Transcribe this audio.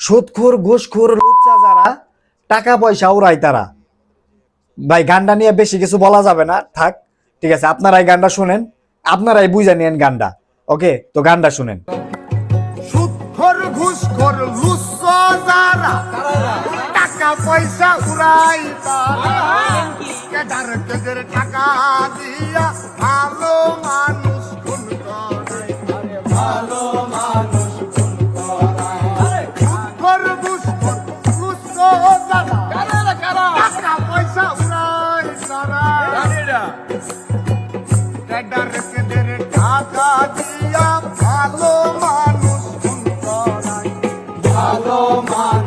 সুদখোর ঘুষখোর লুচ্চা যারা টাকা পয়সা উড়ায় তারা। ভাই গানটা নিয়ে বেশি কিছু বলা যাবে না, থাক। ঠিক আছে, আপনারাই গানটা শুনেন, আপনারাই বুঝে নিয়েন গানটা। ওকে, তো গানটা শুনেন। সুদখোর ঘুষখোর লুচ্চা যারা টাকা পয়সা উড়াই তারা কেদার কেদের টাকা দিয়া ভালো মানুষ খুন করে। ভালো মানুষ খুন করে। সুদখোর ঘুষখোর লুচ্চা যারা টাকা পয়সা উড়াই তারা কেদার কেদের টাকা দিয়া ভালো মানুষ খুন করে। ভালো মানুষ